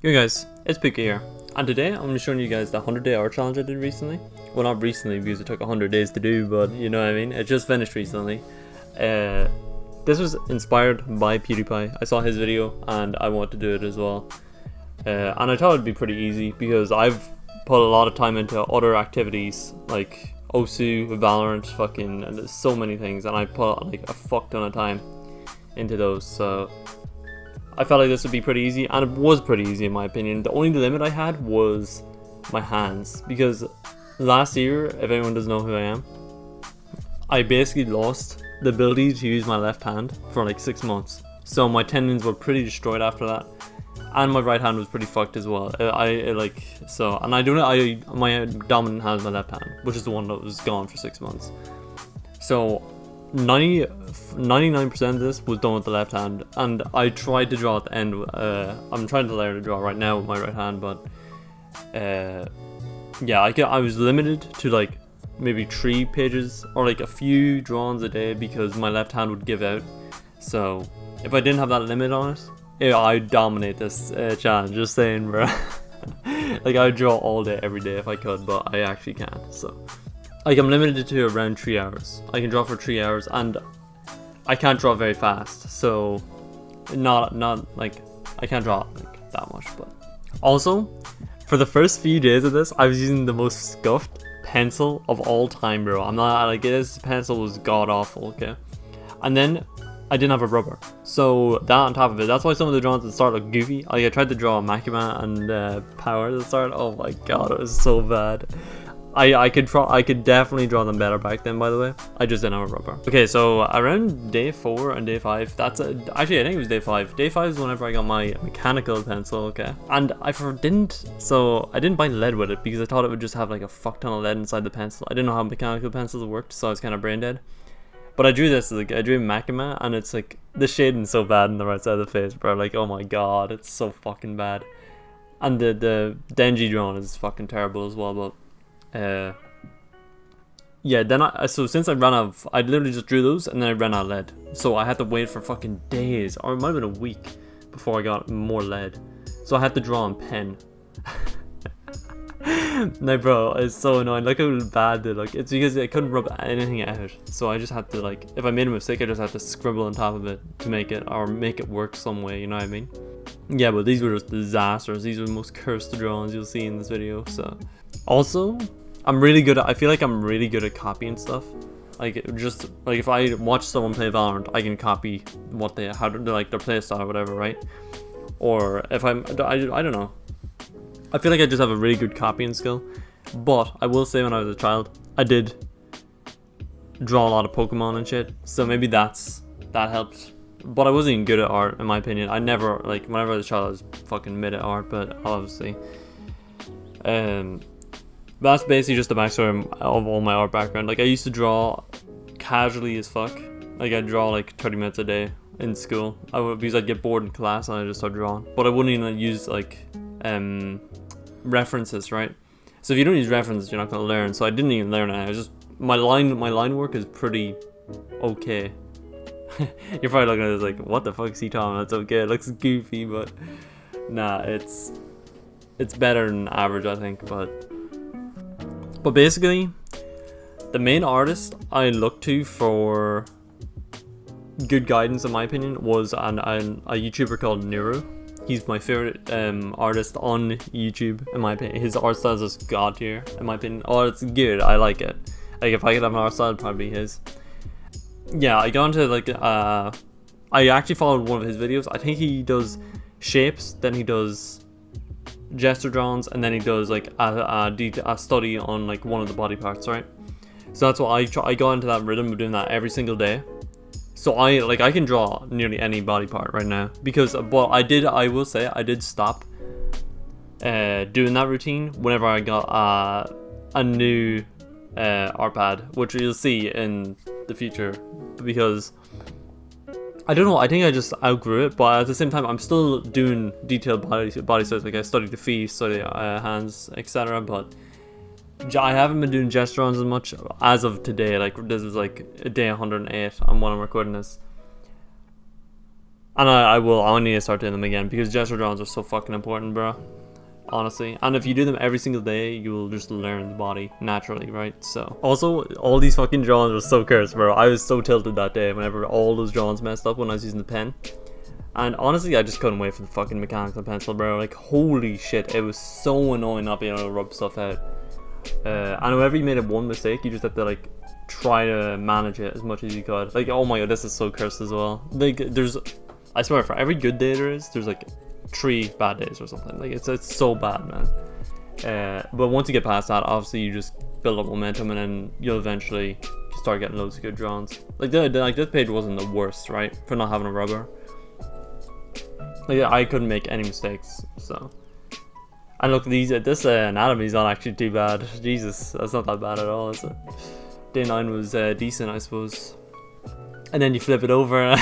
Yo guys, it's Pucaw here, and today I'm going to be showing you guys the 100-day art challenge I did recently. Well, not recently because it took 100 days to do, but you know what I mean. It just finished recently. This was inspired by Pewdiepie. I saw his video and I wanted to do it as well. And I thought it'd be pretty easy because I've put a lot of time into other activities like Osu, Valorant, and there's so many things, and I put like a fuck ton of time into those, so I felt like this would be pretty easy, and it was pretty easy in my opinion. The only limit I had was my hands, because last year, if anyone doesn't know who I am, I basically lost the ability to use my left hand for like 6 months. So my tendons were pretty destroyed after that, and my right hand was pretty fucked as well. My dominant hand is my left hand, which is the one that was gone for 6 months. So 99% of this was done with the left hand, and I tried to draw at the end. I'm trying to learn to draw right now with my right hand, but yeah, I was limited to like maybe 3 pages or like a few drawings a day because my left hand would give out. So if I didn't have that limit on it, yeah, I'd dominate this challenge, just saying, bro. Like, I would draw all day every day if I could, but I actually can't. So like, I'm limited to around 3 hours. I can draw for 3 hours, and I can't draw very fast, so not like I can't draw like that much. But also, for the first few days of this, I was using the most scuffed pencil of all time, bro. I'm not like, this pencil was god awful, okay? And then I didn't have a rubber, so that on top of it, that's why some of the drawings at the start look goofy. Like, I tried to draw Makima and Power at the start. Oh my god, it was so bad. I could definitely draw them better back then, by the way. I just didn't have a rubber. Okay, so around day 4 and day 5, actually I think it was day 5. Day 5 is whenever I got my mechanical pencil, okay? And I didn't buy lead with it because I thought it would just have like a fuck ton of lead inside the pencil. I didn't know how mechanical pencils worked, so I was kind of brain dead. But I drew this, like, I drew Makima, and it's like, the shading's so bad on the right side of the face, bro. Like, oh my god, it's so fucking bad. And the Denji drawing is fucking terrible as well, but yeah, then since I ran out of, I literally just drew those and then I ran out of lead, so I had to wait for fucking days, or it might have been a week before I got more lead, so I had to draw on pen. No, bro, it's so annoying. Look how bad they look. It's because I couldn't rub anything out, so I just had to, like, if I made a mistake, I just had to scribble on top of it to make it work some way, you know what I mean? Yeah, but these were just disasters. These are the most cursed drawings you'll see in this video. So also, I feel like I'm really good at copying stuff. Like, just like if I watch someone play Valorant, I can copy how like their playstyle or whatever, right? Or if I don't know. I feel like I just have a really good copying skill. But I will say, when I was a child, I did draw a lot of Pokemon and shit, so maybe that helped. But I wasn't even good at art, in my opinion. I never, like, whenever I was a child, I was fucking mid at art, but obviously. That's basically just the backstory of all my art background. Like, I used to draw casually as fuck. Like, I'd draw like 30 minutes a day in school. Because I'd get bored in class and I'd just start drawing. But I wouldn't even use, like, references, right? So if you don't use references, you're not going to learn. So I didn't even learn it. I was just, my line work is pretty okay. You're probably looking at this like, what the fuck is he talking about? It's okay, it looks goofy, but nah, it's better than average, I think. But basically, the main artist I looked to for good guidance, in my opinion, was a YouTuber called Nero. He's my favorite artist on YouTube, in my opinion. His art style is just god tier, in my opinion. Oh, it's good, I like it. Like, if I could have an art style, it'd probably be his. Yeah, I got into, like, I actually followed one of his videos. I think he does shapes, then he does gesture drawings, and then he does, like, a study on, like, one of the body parts, right? So that's what I got into that rhythm of doing that every single day. So I can draw nearly any body part right now, because, but I will say, I did stop doing that routine whenever I got a new art pad, which you'll see in the future, because I don't know, I think I just outgrew it. But at the same time, I'm still doing detailed body styles. Like, I studied the feet, study hands, etc. But I haven't been doing gesture drawings as much as of today. Like, this is like day 108 on when I'm recording this. And I need to start doing them again because gesture drawings are so fucking important, bro. Honestly. And if you do them every single day, you will just learn the body naturally, right? So, also, all these fucking drawings were so cursed, bro. I was so tilted that day whenever all those drawings messed up when I was using the pen. And honestly, I just couldn't wait for the fucking mechanical pencil, bro. Like, holy shit, it was so annoying not being able to rub stuff out. And whenever you made one mistake, you just have to, like, try to manage it as much as you could. Like, oh my god, this is so cursed as well. Like, I swear, for every good day there's like 3 bad days or something. Like, it's so bad, man. But once you get past that, obviously you just build up momentum, and then you'll eventually start getting loads of good drawings. Like, this page wasn't the worst, right, for not having a rubber. Like, I couldn't make any mistakes, so. And look, this anatomy is not actually too bad. Jesus, that's not that bad at all, is it? Day 9 was decent, I suppose. And then you flip it over.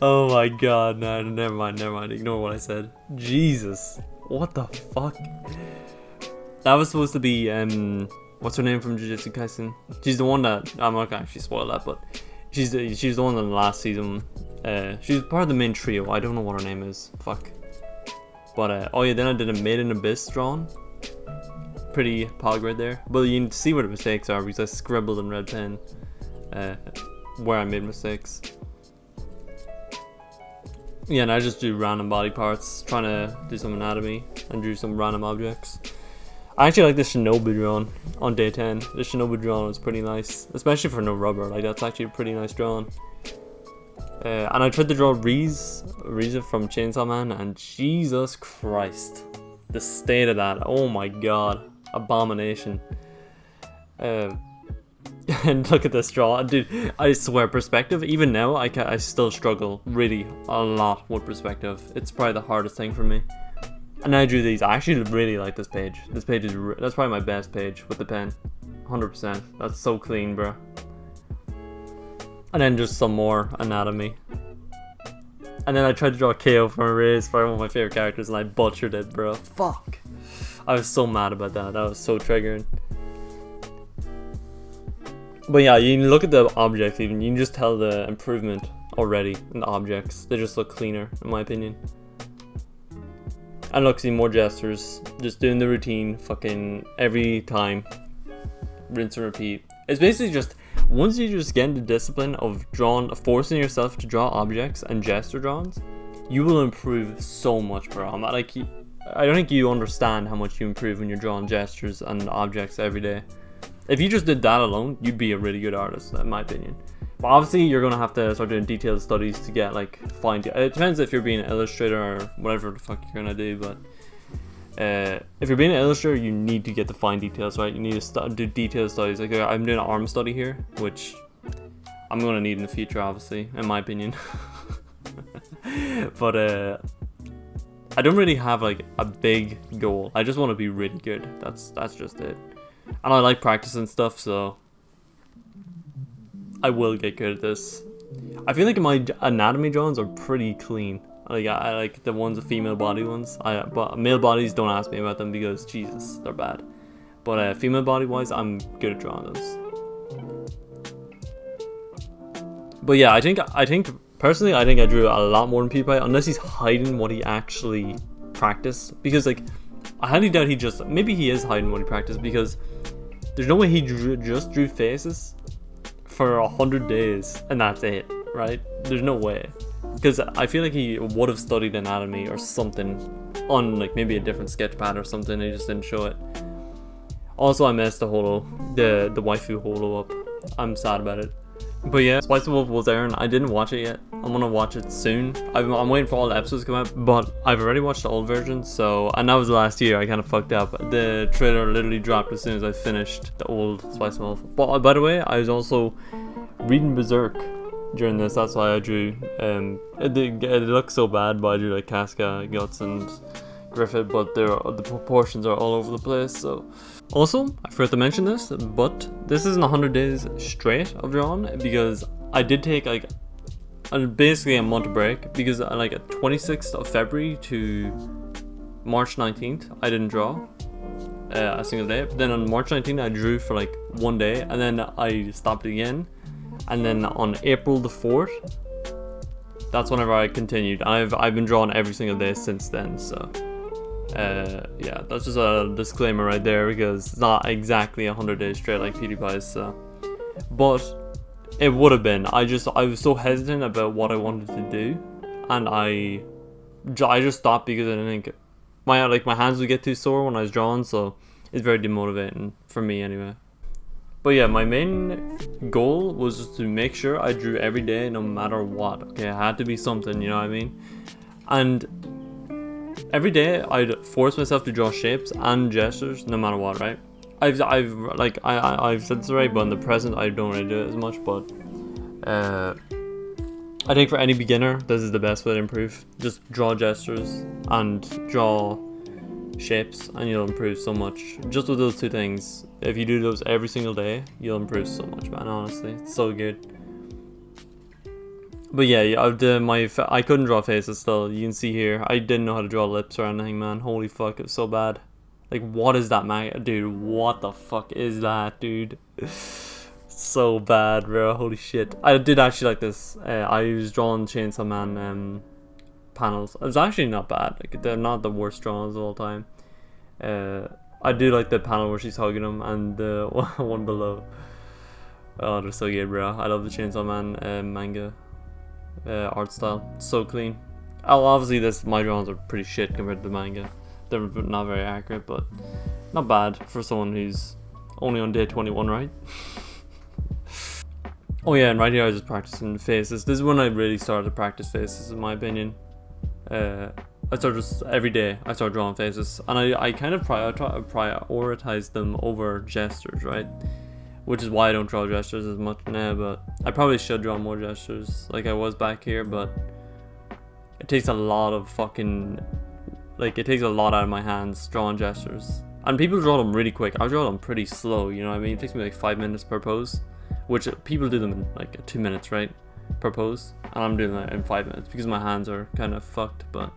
Oh my god, no, never mind, ignore what I said. Jesus, what the fuck? That was supposed to be, what's her name from Jujutsu Kaisen? She's the one that, I'm not gonna actually spoil that, but she's the one in the last season. She's part of the main trio. I don't know what her name is, fuck. But, oh yeah, then I did a Made in Abyss drawing. Pretty pog right there. But you can see where the mistakes are because I scribbled in red pen where I made mistakes. Yeah, and I just drew random body parts, trying to do some anatomy, and drew some random objects. I actually like this Shinobu drawing on day 10. This Shinobu drawing was pretty nice, especially for no rubber. Like, that's actually a pretty nice drawing. And I tried to draw Riza from Chainsaw Man, and Jesus Christ, the state of that, oh my god, abomination. And look at this draw, dude. I swear, perspective. Even now, I still struggle really a lot with perspective. It's probably the hardest thing for me. And I drew these. I actually really like this page. This page is that's probably my best page with the pen, 100%. That's so clean, bro. And then just some more anatomy. And then I tried to draw KO from Erase, probably one of my favorite characters, and I butchered it, bro. Fuck. I was so mad about that. That was so triggering. But yeah, you can look at the objects even. You can just tell the improvement already in the objects. They just look cleaner, in my opinion. And look, see more gestures. Just doing the routine fucking every time. Rinse and repeat. It's basically just, once you just get into discipline of forcing yourself to draw objects and gesture drawings, you will improve so much, bro. I don't think you understand how much you improve when you're drawing gestures and objects every day. If you just did that alone, you'd be a really good artist, in my opinion. But obviously, you're gonna have to start doing detailed studies to get like fine. It depends if you're being an illustrator or whatever the fuck you're gonna do. But if you're being an illustrator, you need to get the fine details, right? You need to do detailed studies. Like, I'm doing an arm study here, which I'm gonna need in the future, obviously, in my opinion. But I don't really have like a big goal. I just want to be really good. That's just it. And I like practicing stuff, so I will get good at this. I feel like my anatomy drawings are pretty clean. Like, I like the ones, the female body ones. But male bodies, don't ask me about them because Jesus, they're bad. But female body wise, I'm good at drawing those. But yeah, I think personally, I think I drew a lot more than Pewdiepie, unless he's hiding what he actually practiced. Because like, I highly doubt maybe he is hiding what he practiced, because there's no way he just drew faces for 100 days and that's it, right? There's no way. Because I feel like he would have studied anatomy or something on like maybe a different sketch pad or something, he just didn't show it. Also, I messed the waifu holo up. I'm sad about it. But yeah, Spice Wolf was airing. I didn't watch it yet. I'm gonna watch it soon. I'm waiting for all the episodes to come out, but I've already watched the old version, so, and that was last year. I kind of fucked up. The trailer literally dropped as soon as I finished the old Spice Wolf. But by the way, I was also reading Berserk during this. That's why I drew. It looks so bad, but I drew like Casca, Guts, and Griffith, but the proportions are all over the place. So also, I forgot to mention this, but this isn't 100 days straight of drawing, because I did take like basically a month break, because like 26th of February to March 19th I didn't draw a single day. But then on March 19th I drew for like one day, and then I stopped again, and then on April the 4th that's whenever I continued. I've been drawing every single day since then, so yeah, that's just a disclaimer right there, because it's not exactly 100 days straight like Pewdiepie, so, but it would have been. I was so hesitant about what I wanted to do, and I just stopped because I didn't think my hands would get too sore when I was drawing, so it's very demotivating for me anyway. But yeah, my main goal was just to make sure I drew every day no matter what. Okay, it had to be something, you know what I mean? And every day I'd force myself to draw shapes and gestures no matter what, right? I've said this already, but in the present I don't really do it as much, but I think for any beginner this is the best way to improve. Just draw gestures and draw shapes and you'll improve so much. Just with those two things, if you do those every single day, you'll improve so much, man. Honestly, it's so good. But yeah, I couldn't draw faces still. You can see here, I didn't know how to draw lips or anything, man. Holy fuck, it was so bad. Like, what is that, man? Dude, what the fuck is that, dude? So bad, bro. Holy shit. I did actually like this. I was drawing Chainsaw Man panels. It was actually not bad. Like, they're not the worst drawings of all time. I do like the panel where she's hugging him, and the one below. Oh, they're so good, bro. I love the Chainsaw Man manga art style. So clean. Oh, obviously my drawings are pretty shit compared to the manga. They're not very accurate, but not bad for someone who's only on day 21, right? Oh yeah, and right here I was just practicing faces. This is when I really started to practice faces, in my opinion. I started just every day I started drawing faces, and I kind of prioritize them over gestures, right? Which is why I don't draw gestures as much now, but I probably should draw more gestures like I was back here, but it takes a lot of fucking, like, it takes a lot out of my hands drawing gestures. And people draw them really quick. I draw them pretty slow, you know what I mean? It takes me like 5 minutes per pose, which people do them in like 2 minutes, right? Per pose, and I'm doing that in 5 minutes because my hands are kind of fucked, but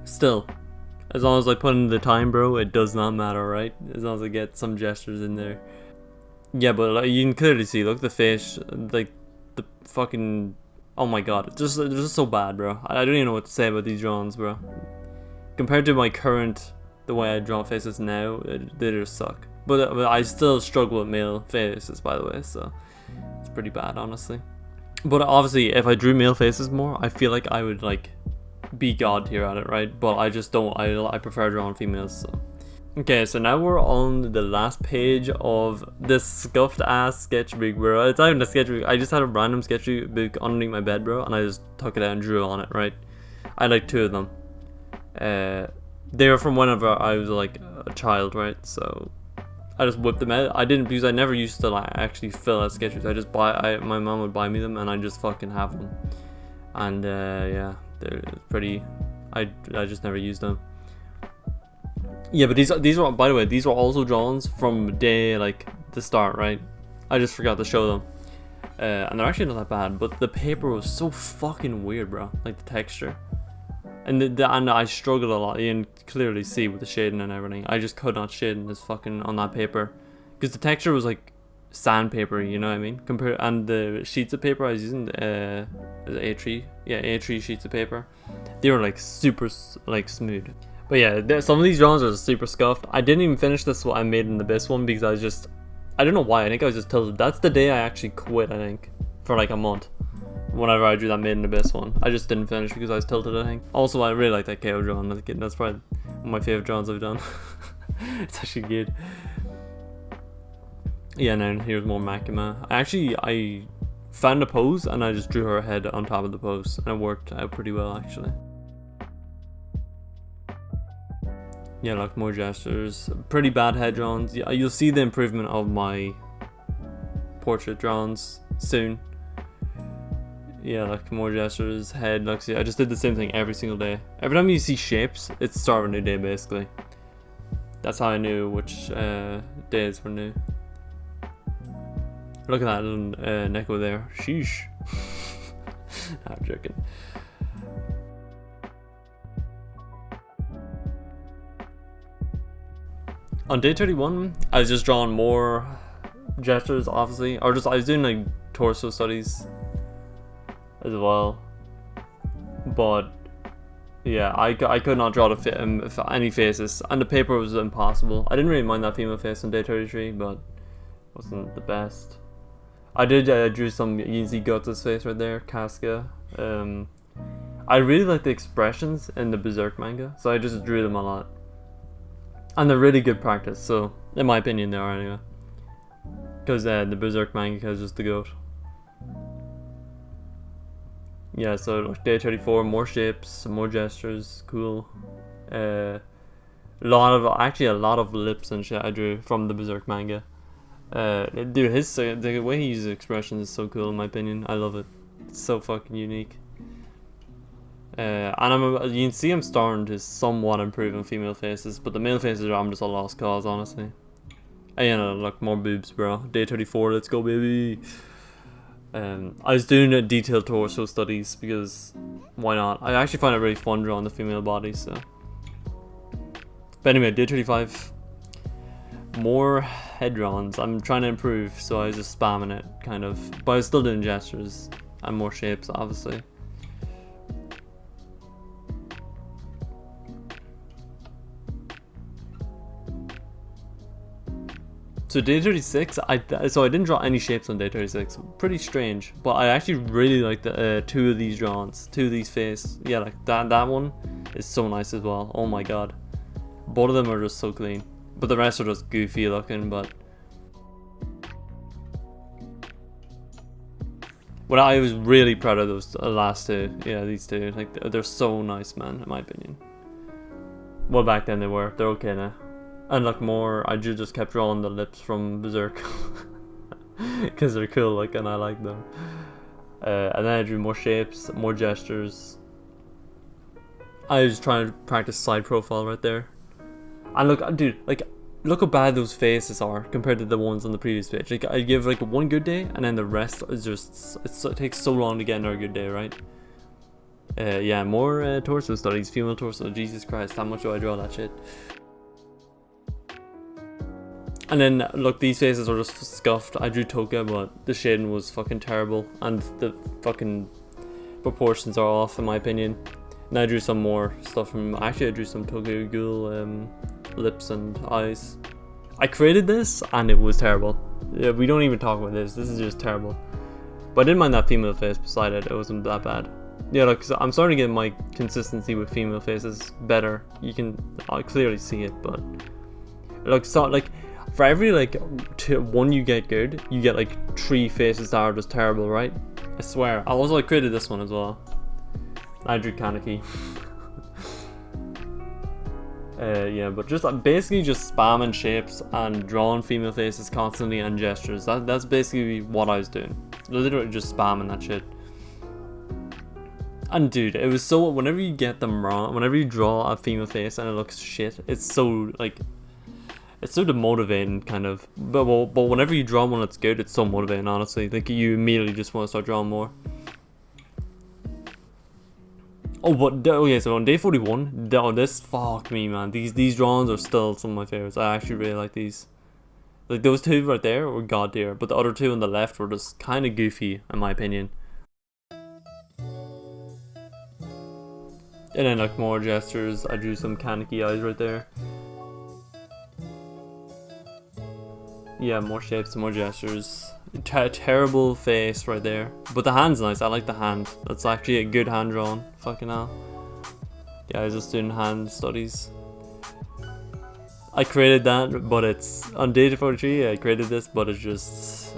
still, as long as I put in the time, bro, it does not matter, right? As long as I get some gestures in there. Yeah, but like, you can clearly see, look, the face, like the fucking, oh my god, it's just so bad, bro. I don't even know what to say about these drawings, bro. Compared to my current, the way I draw faces now, they just suck. But I still struggle with male faces, by the way, so it's pretty bad, honestly. But obviously, if I drew male faces more, I feel like I would like be god tier at it, right? But I just don't. I prefer drawing females. So okay, so now we're on the last page of this scuffed ass sketchbook, bro. It's not even a sketchbook. I just had a random sketchbook underneath my bed, bro, and I just took it out and drew on it, right? I had like 2 of them. They were from whenever I was like a child, right? So I just whipped them out. I didn't, because I never used to like actually fill out sketchbooks. I just my mom would buy me them, and I just fucking have them. And yeah, they're pretty. I just never used them. Yeah, but these were, by the way, these were also drawings from day like the start, right? I just forgot to show them. And they're actually not that bad, but the paper was so fucking weird, bro. Like the texture. And I struggled a lot. You can clearly see with the shading and everything. I just could not shade in this fucking on that paper, because the texture was like sandpaper. You know what I mean? And the sheets of paper I was using, A3, yeah, A3 sheets of paper. They were like super like smooth. But yeah, some of these drawings are super scuffed. I didn't even finish this what I made in the Abyss one because I don't know why. I think I was just tilted. That's the day I actually quit. I think for like a month. Whenever I drew that Made in Abyss one, I just didn't finish because I was tilted, I think. Also, I really like that KO drawing. That's probably one of my favorite drawings I've done. It's actually good. Yeah, now here's more Makima. I found a pose and I just drew her head on top of the pose, and it worked out pretty well, actually. Yeah, like more gestures. Pretty bad head drawings. Yeah, you'll see the improvement of my portrait drawings soon. Yeah, like more gestures, head, like, see, I just did the same thing every single day. Every time you see shapes, it's the start of a new day, basically. That's how I knew which days were new. Look at that little Neko there. Sheesh. I'm joking. On day 31, I was just drawing more gestures, obviously. Or I was doing like torso studies as well. but yeah, I could not draw any faces, and the paper was impossible. I didn't really mind that female face on day 33, but it wasn't the best. I did drew some easy Guts' face right there, Casca. I really like the expressions in the Berserk manga, so I just drew them a lot. And they're really good practice, so in my opinion they are anyway. Because the Berserk manga is just the GOAT. Yeah, so like day 34, more shapes, more gestures, cool. A lot of lips and shit I drew from the Berserk manga. Dude, the way he uses expressions is so cool in my opinion. I love it. It's so fucking unique. And you can see I'm starting to somewhat improve on female faces, but the male faces I'm just a lost cause, honestly. And you know, look, more boobs, bro. Day 34, let's go, baby. I was doing a detailed torso studies because why not? I actually find it really fun drawing the female body, so. But anyway, day 35. More head drawings. I'm trying to improve, so I was just spamming it, kind of. But I was still doing gestures and more shapes, obviously. So day 36, I didn't draw any shapes on day 36. Pretty strange, but I actually really like the two of these drawings, two of these faces. Yeah, like that one is so nice as well. Oh my god, both of them are just so clean. But the rest are just goofy looking. But well, I was really proud of those last two. Yeah, these two, like they're so nice, man. In my opinion. Well, back then they were. They're okay now. And like more, I just kept drawing the lips from Berserk because they're cool, like, and I like them. And then I drew more shapes, more gestures. I was trying to practice side profile right there. And look, dude, like, look how bad those faces are compared to the ones on the previous page. Like, I give like one good day, and then the rest is just it takes so long to get another good day, right? Yeah, more torso studies, female torso. Jesus Christ, how much do I draw that shit? And then, look, these faces are just scuffed. I drew Toka, but the shading was fucking terrible. And the fucking proportions are off, in my opinion. And I drew some more stuff from... Actually, I drew some Toka Ghoul lips and eyes. I created this, and it was terrible. Yeah, we don't even talk about this. This is just terrible. But I didn't mind that female face beside it. It wasn't that bad. Yeah, look, so I'm starting to get my consistency with female faces better. You can clearly see it, but... Look, so, like... For every like one you get good, you get like 3 faces that are just terrible, right? I swear. I created this one as well. I drew Kaneki. Yeah, but just basically just spamming shapes and drawing female faces constantly and gestures. That's basically what I was doing. Literally just spamming that shit. And dude, it was so, whenever you get them wrong, whenever you draw a female face and it looks shit, it's so like, it's so demotivating, kind of. But whenever you draw one that's good, it's so motivating, honestly. Like, you immediately just want to start drawing more. Oh, but okay, so on day 41, this, fuck me, man. These drawings are still some of my favorites. I actually really like these. Like, those two right there were god tier, but the other two on the left were just kind of goofy, in my opinion. And then, like, more gestures. I drew some Kaneki eyes right there. Yeah, more shapes, more gestures. Terrible face right there. But the hand's nice. I like the hand. That's actually a good hand drawn. Fucking hell. Yeah, I was just doing hand studies. I created that, but it's... On day 43, I created this, but it's just...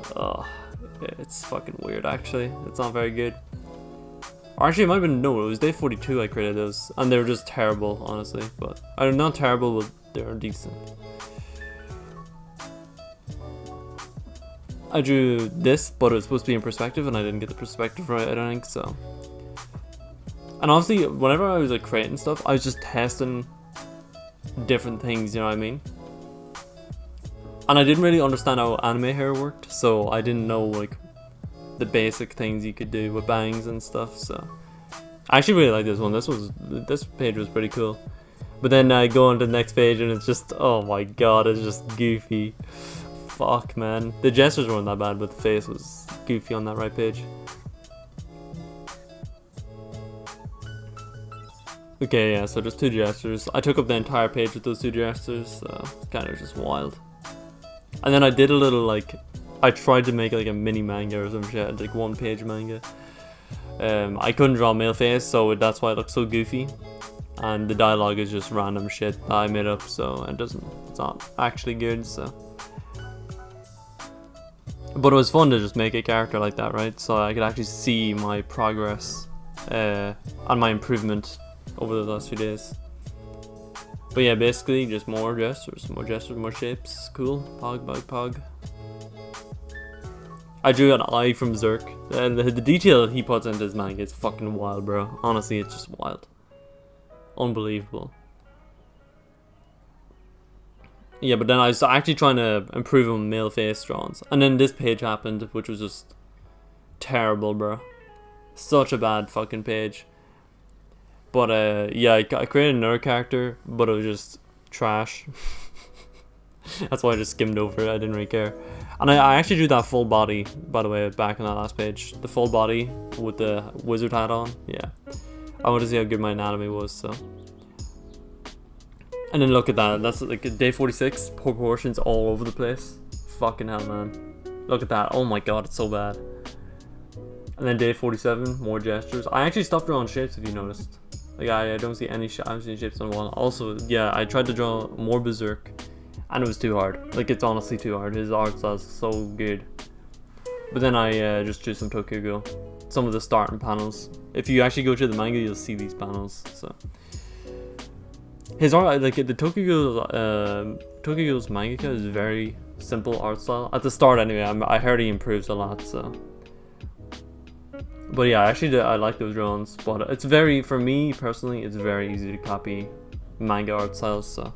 it's fucking weird, actually. It's not very good. Or actually, it might have been... No, it was day 42 I created those. And they were just terrible, honestly. But... They're not terrible, but they're decent. I drew this, but it was supposed to be in perspective, and I didn't get the perspective right, I don't think, so. And obviously, whenever I was like creating stuff, I was just testing different things, you know what I mean? And I didn't really understand how anime hair worked, so I didn't know like the basic things you could do with bangs and stuff, so. I actually really like this one. This page was pretty cool. But then I go on to the next page and it's just, oh my god, it's just goofy. Fuck, man. The gestures weren't that bad, but the face was goofy on that right page. Okay, yeah, so just 2 gestures. I took up the entire page with those 2 gestures, so it's kind of just wild. And then I did a little, like, I tried to make like a mini manga or some shit, like 1-page manga. I couldn't draw male face, so that's why it looks so goofy. And the dialogue is just random shit that I made up, so it's not actually good, so. But it was fun to just make a character like that, right? So I could actually see my progress and my improvement over the last few days. But yeah, basically just more gestures, more shapes. Cool. Pog, pog, pog. I drew an eye from Zerk. The detail he puts into his manga is fucking wild, bro. Honestly, it's just wild. Unbelievable. Yeah, but then I was actually trying to improve on male face drawings. And then this page happened, which was just terrible, bro. Such a bad fucking page. But yeah, I created another character, but it was just trash. That's why I just skimmed over it. I didn't really care. And I actually drew that full body, by the way, back on that last page. The full body with the wizard hat on. Yeah. I wanted to see how good my anatomy was, so. And then look at that. That's like day 46. Proportions all over the place. Fucking hell, man. Look at that. Oh my god, it's so bad. And then day 47, more gestures. I actually stopped drawing shapes, if you noticed. Like, I don't see any shapes on the wall. Also, yeah, I tried to draw more Berserk. And it was too hard. Like, it's honestly too hard. His art style is so good. But then I just drew some Tokugo. Some of the starting panels. If you actually go to the manga, you'll see these panels. So his art, like the Tokugo's mangaka is very simple art style. At the start anyway, I heard he improves a lot, so. But yeah, actually I like those drawings. But it's very, for me personally, it's very easy to copy manga art styles, so.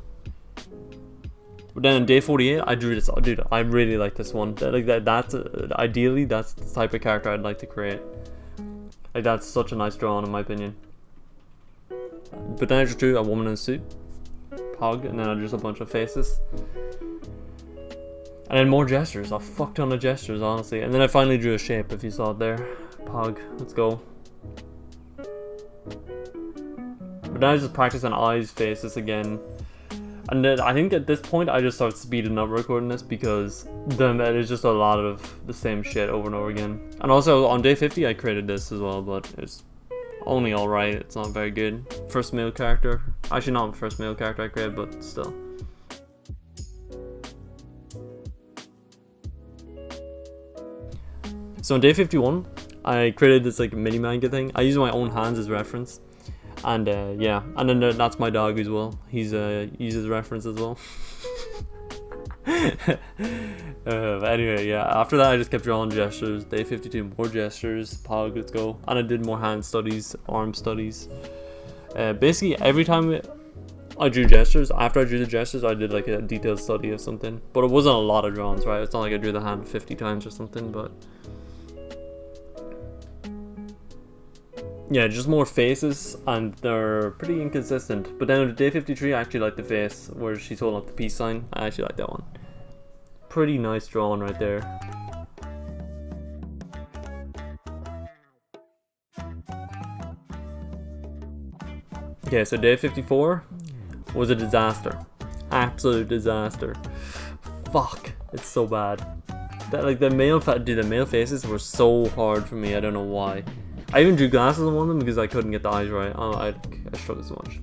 But then on day 48, I drew this. Oh, dude, I really like this one. That's ideally that's the type of character I'd like to create. Like, that's such a nice drawing in my opinion. But then I just drew a woman in a suit, Pog, and then I drew a bunch of faces, and then more gestures. A fuck ton of gestures, honestly. And then I finally drew a shape. If you saw it there, Pog. Let's go. But then I just practiced on eyes, faces again. And then I think at this point I just started speeding up recording this because then it is just a lot of the same shit over and over again. And also on day 50 I created this as well, but it's only alright, it's not very good. First male character. Actually not the first male character I created, but still. So on day 51 I created this like mini manga thing. I use my own hands as reference. And yeah, and then that's my dog as well. He's uses reference as well. But anyway, yeah. After that, I just kept drawing gestures. Day 52, more gestures. Pog, let's go. And I did more hand studies, arm studies. Basically, every time I drew gestures, after I drew the gestures, I did like a detailed study of something. But it wasn't a lot of drawings, right? It's not like I drew the hand 50 times or something, but. Yeah, just more faces, and they're pretty inconsistent. But then on day 53, I actually like the face where she's holding up the peace sign. I actually like that one. Pretty nice drawing right there. Okay, so day 54 was a disaster. Absolute disaster. Fuck, it's so bad. That, like, the male faces were so hard for me. I don't know why. I even drew glasses on one of them because I couldn't get the eyes right. I struggled so much.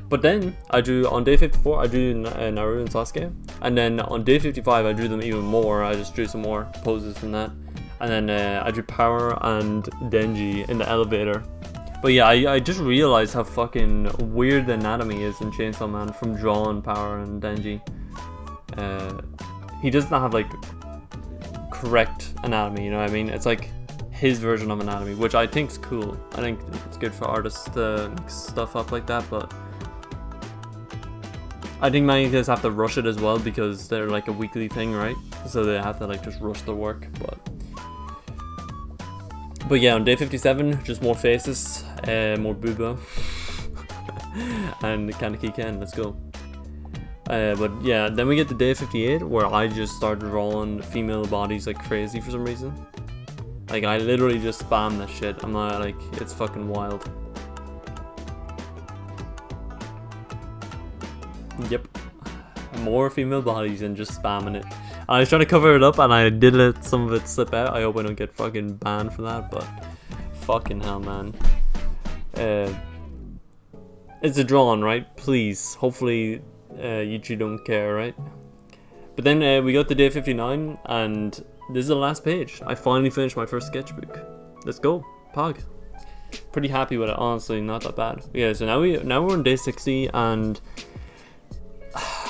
But then I drew on day 54. I drew Naruto and Sasuke, and then on day 55 I drew them even more. I just drew some more poses from that, and then I drew Power and Denji in the elevator. But yeah, I just realized how fucking weird the anatomy is in Chainsaw Man from drawing Power and Denji. He does not have like correct anatomy. You know what I mean? It's like his version of anatomy, which I think is cool. I think it's good for artists to mix stuff up like that, but I think mangakas have to rush it as well because they're like a weekly thing, right? So they have to like just rush their work, but yeah, on day 57, just more faces, more booba, and Kaneki Ken, let's go. But yeah, then we get to day 58 where I just started drawing female bodies like crazy for some reason. Like, I literally just spam that shit. I'm not like, it's fucking wild. Yep. More female bodies and just spamming it. And I was trying to cover it up and I did let some of it slip out. I hope I don't get fucking banned for that, but fucking hell, man. It's a drawn, right? Please. Hopefully YouTube don't care, right? But then we got to day 59 and this is the last page. I finally finished my first sketchbook. Let's go. Pog. Pretty happy with it, honestly, not that bad. Yeah, so now we're on day 60 and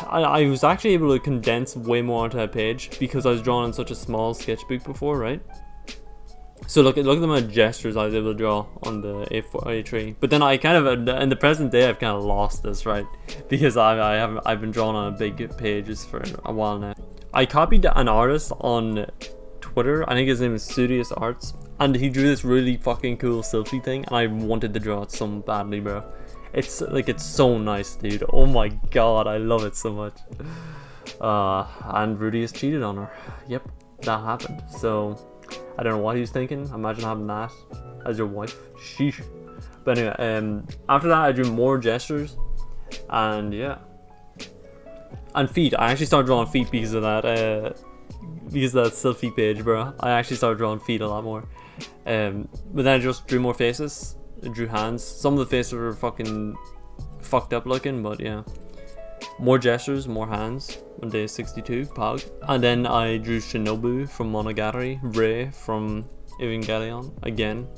I was actually able to condense way more onto that page because I was drawing on such a small sketchbook before, right? So look at the amount of gestures I was able to draw on the A3. But then I kind of, in the present day, I've kind of lost this, right? Because I've been drawing on big pages for a while now. I copied an artist on Twitter. I think his name is Studious Arts, and he drew this really fucking cool selfie thing, and I wanted to draw it so badly, bro. It's like, it's so nice, dude. Oh my god, I love it so much. And Rudy has cheated on her. Yep, that happened. So I don't know what he was thinking. Imagine having that as your wife. Sheesh. But anyway, after that I drew more gestures, and yeah, and feet. I actually started drawing feet because of that selfie page, bro. I actually started drawing feet a lot more. But then I just drew more faces. I drew hands. Some of the faces were fucking fucked up looking, but yeah. More gestures, more hands on day 62, Pog. And then I drew Shinobu from Monogatari, Rei from Evangelion, again.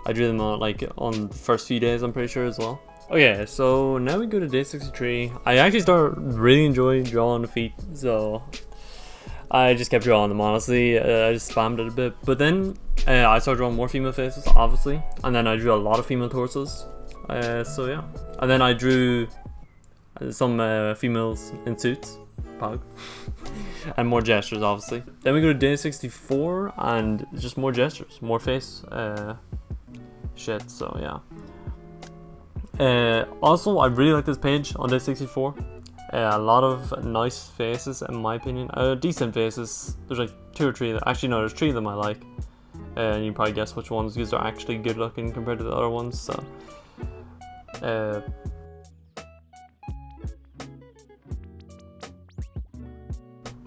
I drew them on the first few days, I'm pretty sure, as well. Okay, so now we go to day 63. I actually started really enjoying drawing the feet, so I just kept drawing them, honestly. I just spammed it a bit. But then I started drawing more female faces, obviously. And then I drew a lot of female torsos. So yeah. And then I drew some females in suits, Pog. And more gestures, obviously. Then we go to day 64 and just more gestures, more face shit, so yeah. Also, I really like this page on day 64. A lot of nice faces, in my opinion. Decent faces. There's like 2 or 3. Actually, no, there's 3 of them I like. And you can probably guess which ones, because they're actually good looking compared to the other ones. So,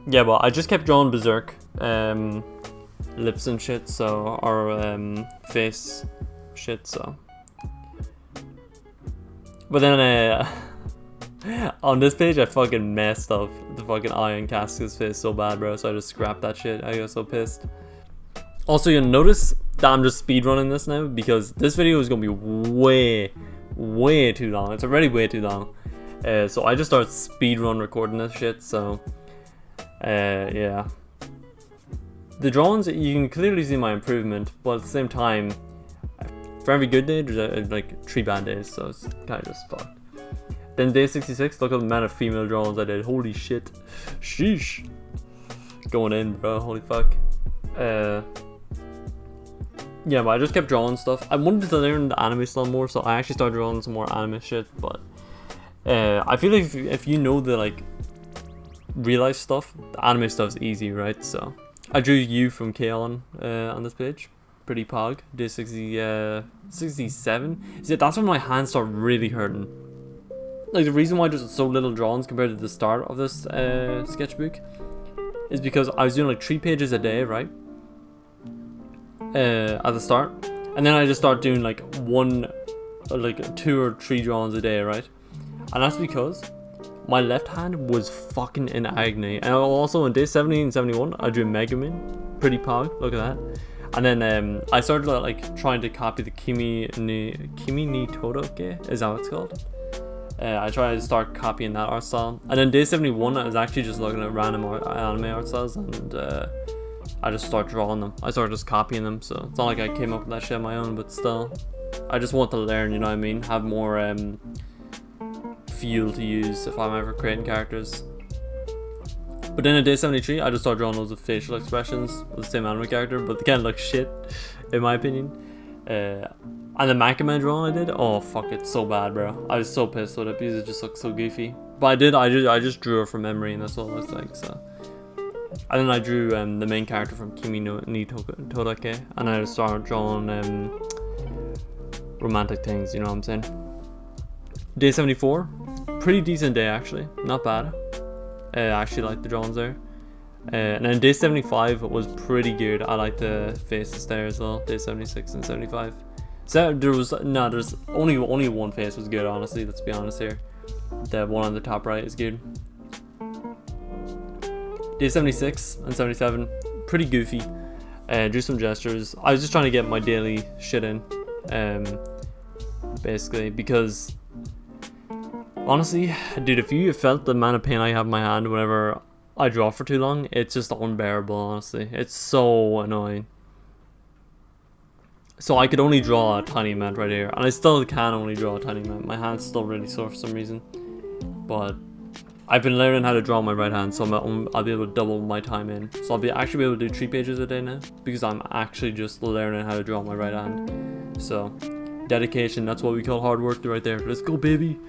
yeah, well, I just kept drawing Berserk lips and shit, so, or face shit, so. But then on this page I fucking messed up the fucking eye on Casca's face so bad, bro, so I just scrapped that shit. I got so pissed. Also, you'll notice that I'm just speedrunning this now, because this video is gonna be way too long. It's already way too long. So I just started speedrun recording this shit, so yeah. The drawings, you can clearly see my improvement, but at the same time, for every good day, there's like 3 bad days, so it's kind of just fucked. Then day 66, look at the amount of female drawings I did. Holy shit. Sheesh. Going in, bro. Holy fuck. Yeah, but I just kept drawing stuff. I wanted to learn the anime style more, so I actually started drawing some more anime shit, but I feel like if you know the like real life stuff, the anime stuff is easy, right? So I drew you from K-On! On this page. Pretty pog. Day 67. See, that's when my hands start really hurting. Like, the reason why there's so little drawings compared to the start of this sketchbook is because I was doing like 3 pages a day, right? At the start, and then I just start doing like 2 or 3 drawings a day, right? And that's because my left hand was fucking in agony. And also on day 70 and 71, I drew Megumin. Pretty pog. Look at that. And then I started like trying to copy the Kimi ni Todoke, is that what it's called? I tried to start copying that art style. And then day 71, I was actually just looking at random anime art styles, and I just started drawing them. I started just copying them, so it's not like I came up with that shit on my own, but still, I just want to learn, you know what I mean? Have more fuel to use if I'm ever creating characters. But then at day 73, I just started drawing loads of facial expressions of the same anime character, but they kind of look shit, in my opinion. And the Makaman drawing I did, oh fuck, it's so bad, bro. I was so pissed with it because it just looked so goofy. But I just drew her from memory, and that's what it looks like, so. And then I drew the main character from Kimi ni Todoke, and I started drawing romantic things, you know what I'm saying? Day 74, pretty decent day actually, not bad. I actually like the drawings there. And then day 75 was pretty good. I like the faces there as well. Day 76 and 75. So there's only one face was good, honestly. Let's be honest here. The one on the top right is good. Day 76 and 77, pretty goofy. Drew some gestures. I was just trying to get my daily shit in, basically, because honestly, dude, if you felt the amount of pain I have in my hand whenever I draw for too long, it's just unbearable, honestly. It's so annoying. So I could only draw a tiny amount right here, and I still can only draw a tiny amount. My hand's still really sore for some reason, but I've been learning how to draw my right hand, so I'll be able to double my time in. So I'll actually be able to do 3 pages a day now, because I'm actually just learning how to draw my right hand. So dedication, that's what we call hard work right there. Let's go, baby.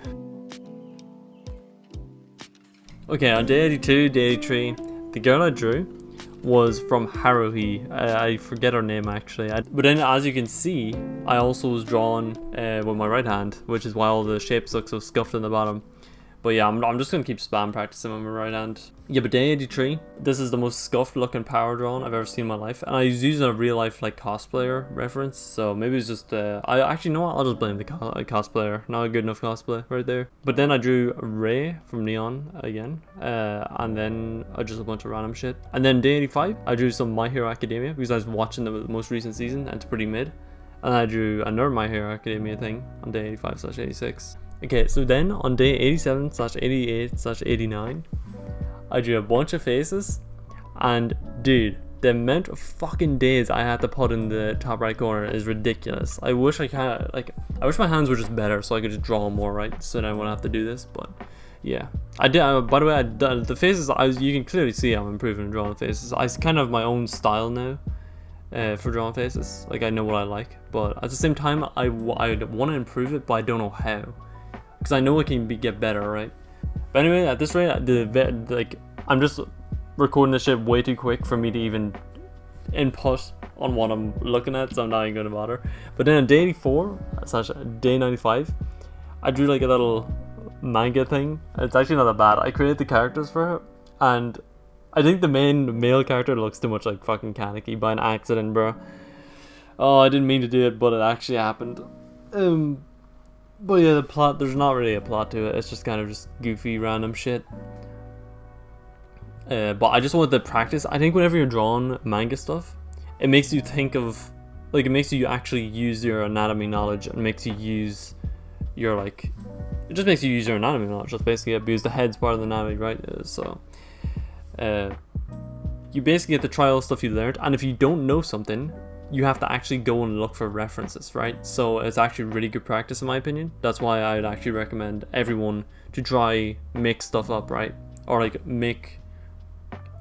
Okay, on day 82, day 83, the girl I drew was from Haruhi. I forget her name actually. But then, as you can see, I also was drawing with my right hand, which is why all the shapes look so scuffed in the bottom. But yeah, I'm just gonna keep spam practicing with my right hand. Yeah, but day 83, this is the most scuffed looking power drawing I've ever seen in my life, and I was using a real life like cosplayer reference, so maybe it's just I actually know what, I'll just blame the cosplayer. Not a good enough cosplay right there. But then I drew Ray from Neon again, and then just a bunch of random shit. And then day 85, I drew some My Hero Academia because I was watching the most recent season and it's pretty mid. And I drew another My Hero Academia thing on day 85/86. Okay, so then on day 87/88/89, I drew a bunch of faces, and dude, the amount of fucking days I had to put in the top right corner is ridiculous. I wish I wish my hands were just better so I could just draw more, right? So then I wouldn't have to do this, but yeah. I did, by the way, the faces, you can clearly see I'm improving in drawing faces. I kind of have my own style now for drawing faces. Like, I know what I like, but at the same time, I want to improve it, but I don't know how. Because I know it can get better, right? But anyway, at this rate, I'm just recording this shit way too quick for me to even input on what I'm looking at, so I'm not even going to bother. But then on day 84/day 95, I drew like a little manga thing. It's actually not that bad. I created the characters for it, and I think the main male character looks too much like fucking Kaneki by an accident, bro. Oh, I didn't mean to do it, but it actually happened. But yeah, the plot, there's not really a plot to it. It's just kind of just goofy, random shit. But I just wanted to practice. I think whenever you're drawing manga stuff, it makes you think of, like, it makes you actually use your anatomy knowledge, and makes you use your, like, it just makes you use your anatomy knowledge. That's basically it, because the head's part of the anatomy, right? So, you basically get to try all the stuff you learned, and if you don't know something, you have to actually go and look for references, right? So it's actually really good practice in my opinion. That's why I'd actually recommend everyone to try make stuff up, right? Or like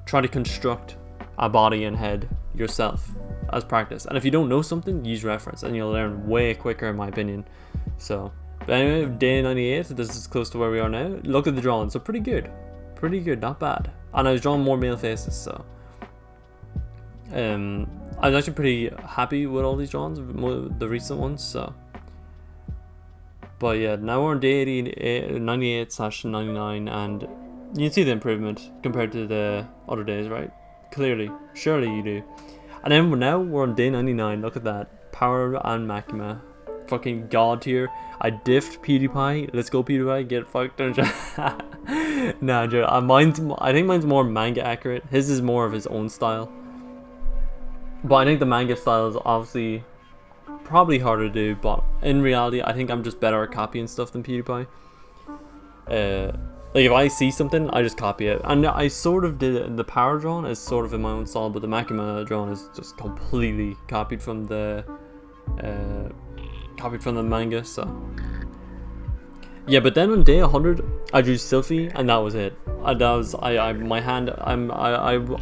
try to construct a body and head yourself as practice. And if you don't know something, use reference and you'll learn way quicker in my opinion. So, but anyway, day 98, this is close to where we are now. Look at the drawing, so pretty good, not bad. And I was drawing more male faces, so I was actually pretty happy with all these drawings, the recent ones, so. But yeah, now we're on day 98/99, and you can see the improvement compared to the other days, right? Clearly, surely you do. And then now we're on day 99, look at that. Power and Makima. Fucking god tier. I diffed Pewdiepie. Let's go, Pewdiepie, get fucked. Nah, Joe. I think mine's more manga accurate. His is more of his own style. But I think the manga style is obviously probably harder to do, but in reality, I think I'm just better at copying stuff than Pewdiepie. Like, if I see something, I just copy it. And I sort of did the power drawing is sort of in my own style, but the Makima drawing is just completely copied from the manga, so. Yeah, but then on day 100, I drew Sylphie, and that was it. I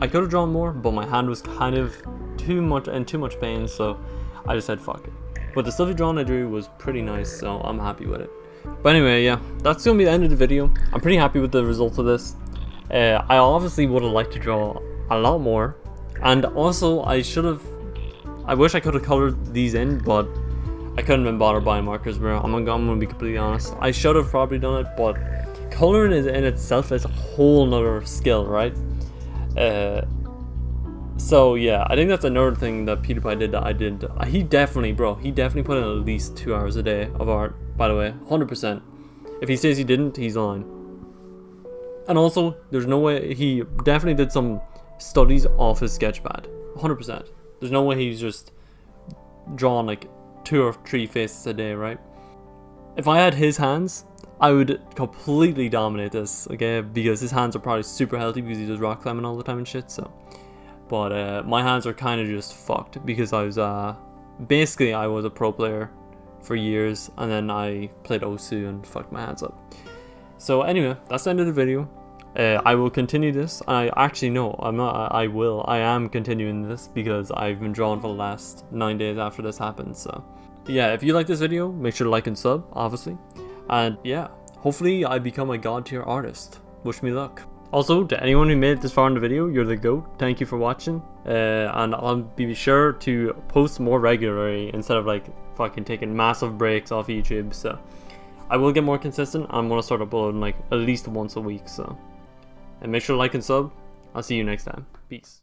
could have drawn more, but my hand was kind of too much pain, so I just said fuck it. But the Sylphie drawing I drew was pretty nice, so I'm happy with it. But anyway, yeah, that's gonna be the end of the video. I'm pretty happy with the results of this. I obviously would have liked to draw a lot more, and also I wish I could have colored these in, but I couldn't have been bothered buying markers, bro. I'm gonna be completely honest. I should have probably done it, but coloring is in itself is a whole nother skill, right? So yeah, I think that's another thing that PewDiePie did that I didn't. He definitely put in at least 2 hours a day of art, by the way, 100%. If he says he didn't, he's lying. And also, there's no way, he definitely did some studies off his sketchpad, 100%. There's no way he's just drawn like 2 or 3 faces a day, right? If I had his hands, I would completely dominate this, okay? Because his hands are probably super healthy because he does rock climbing all the time and shit, so. But my hands are kind of just fucked because I was, basically I was a pro player for years, and then I played Osu and fucked my hands up. So anyway, that's the end of the video. I will continue this. I actually no, I'm not. I am continuing this because I've been drawing for the last 9 days after this happened. So yeah, if you like this video, make sure to like and sub, obviously. And yeah, hopefully I become a god tier artist. Wish me luck. Also, to anyone who made it this far in the video, you're the GOAT. Thank you for watching. And I'll be sure to post more regularly instead of like fucking taking massive breaks off YouTube. So I will get more consistent. I'm gonna start uploading like at least once a week. So, and make sure to like and sub. I'll see you next time. Peace.